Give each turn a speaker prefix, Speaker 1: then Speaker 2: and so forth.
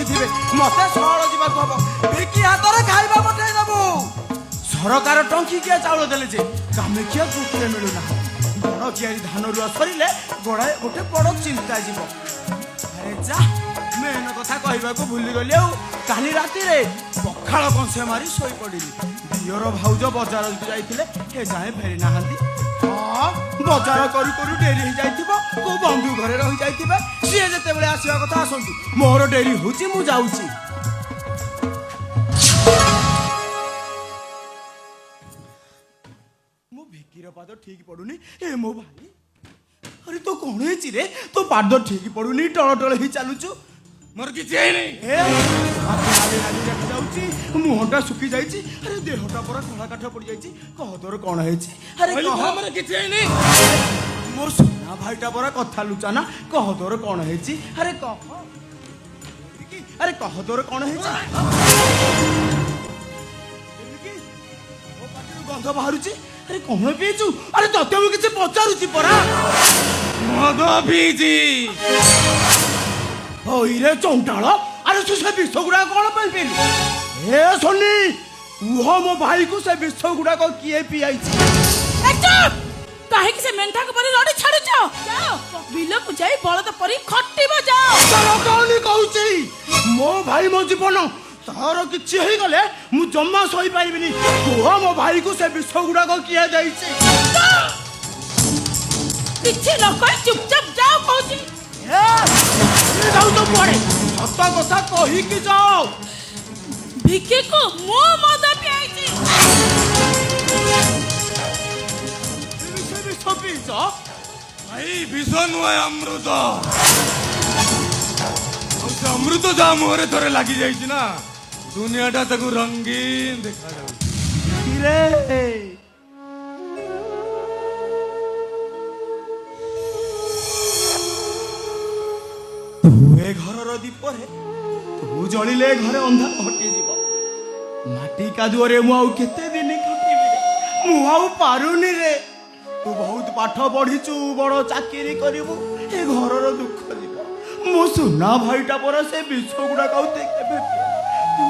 Speaker 1: ଥିବେ ମତେ ସହଳ ଯିବାକୁ ହବ ଭିକି ହାତରେ ଖାଇବା ପଠେଇ ଦେବୁ ସରକାର ଟଙ୍କିକିଆ ଚାଉଳ ଦେଲେ ଯେ କାମେଖିଆ କୁକୁରେ ମିଳୁନାହିଁ ବଡ଼ କିଆରି ଧାନ ରୁଆ ସରିଲେ ଗୋଡ଼ାଏ ଗୋଟେ ବଡ଼ ଚିନ୍ତା ଯିବ ଆରେ ଯା ମେନ୍ କଥା କହିବାକୁ ଭୁଲିଗଲି ଆଉ କାଲି ରାତିରେ ପଖାଳ କଂସେ ମାରି ଶୋଇପଡ଼ିଲି ଦିଅର ଭାଉଜ ବଜାରକୁ ଯାଇଥିଲେ ଏ ଯାଏଁ ଫେରି ନାହାନ୍ତି ହଁ ବଜାର କରୁ କରୁ ଡେରି ହେଇଯାଇଥିବ କୋଉ ବନ୍ଧୁ ଘରେ ରହିଯାଇଥିବେ ସିଏ ଯେତେବେଳେ ଆସିବା କଥା ଆସନ୍ତୁ ମୋର ଡେରି ହଉଛି ମୁଁ ଯାଉଛି ମୋ ଭିକିର ପାଦ ଠିକ ପଡୁନି ଏ ମୋ ଭାଇ ଆରେ ତୋ କଣ ହେଇଛି ରେ ତୋ ପାଦ ଠିକ ପଡୁନି ଟଳ ଟଳ ହେଇ ଚାଲୁଛୁ
Speaker 2: ମୋର କିଛି ହେଇନି
Speaker 1: ଯାଉଛି ମୁହଁଟା ଶୁଖି ଯାଇଛି ଆରେ ଦେହଟା ପୁରା କଳା କାଠ ପଡିଯାଇଛି କହ ତୋର କଣ ହେଇଛି ଆରେ
Speaker 2: ମୋର କିଛି ହେଇନି
Speaker 1: ମୋ ସୁନା ଭାଇଟା ପରା କଥା ଲୁଚାନା କହ ତୋର କଣ ହେଇଛି ଆରେ କହ ଆରେ କହ ତୋର କଣ ହେଇଛି ଗନ୍ଧ ବାହାରୁଛି ଆରେ କଣ ପିଇଛୁ ଆରେ ତତେ ମୁଁ କିଛି ପଚାରୁଛି ପରା
Speaker 2: ମଦ ପିଇଛି
Speaker 1: ହଇରେ ଚଣ୍ଡାଳ ଆରେ ତୁ ସେ ବିଷ ଗୁଡାକ କଣ ପାଇଁ ପିଇଲୁ ଏ ସୋନି କୁହ ମୋ ଭାଇକୁ ସେ ବିଷ ଗୁଡାକ କିଏ ପିଆଇଛି
Speaker 3: କାହିଁକି ସେ ମେଣ୍ଢାକୁ ପରି ରଡ଼ି ଛାଡୁଛ ଯାଅ ବିଲକୁ ଯାଇ ବଳଦ ପରି ଖଟିବ ଯାଅ
Speaker 1: କହୁନି କହୁଛି ମୋ ଭାଇ ମୋ ଜୀବନ ତାର କିଛି ହେଇଗଲେ ମୁଁ ଜମା ସହିପାରିବିନି କୁହ ମୋ ଭାଇକୁ ସେ ବିଷ ଗୁଡାକ କିଏ ଦେଇଛି
Speaker 3: କିଛି ନ କହି ଚୁପଚାପ ଯାଅ କହୁଛି
Speaker 1: ଯାଉଛ କୁଆଡେ ସତ କଥା କହିକି ଯାଅ
Speaker 3: ଭିକିକୁ ମୁଁ ମଦ ପିଆଇଛି
Speaker 1: ବିଷ ପିଇଛ
Speaker 2: ଭାଇ ବିଷ ନୁହେଁ ଅମୃତ ଆଉ ସେ ଅମୃତ ଯାହା ମୁହଁରେ ଥରେ ଲାଗି ଯାଇଛି ନା ଦୁନିଆଟା ତାକୁ ରଙ୍ଗୀନ ଦେଖାଯାଉଛି
Speaker 1: ତୁ ଏ ଘରର ଦୀପରେ ତୁ ଜଳିଲେ ଘରେ ଅନ୍ଧାର ହଟିଯିବ ମାଟି କାଦୁଅରେ ମୁଁ ଆଉ କେତେ ଦିନ ଖଟିବି ରେ ମୁଁ ଆଉ ପାରୁନି ରେ ତୁ ବହୁତ ପାଠ ପଢିଛୁ ବଡ ଚାକିରି କରିବୁ ଏ ଘରର ଦୁଃଖ ଯିବ ମୋ ସୁନା ଭାଇଟା ପରା ସେ ବିଷ ଗୁଡାକ ଆଉ କେବେ ତୁ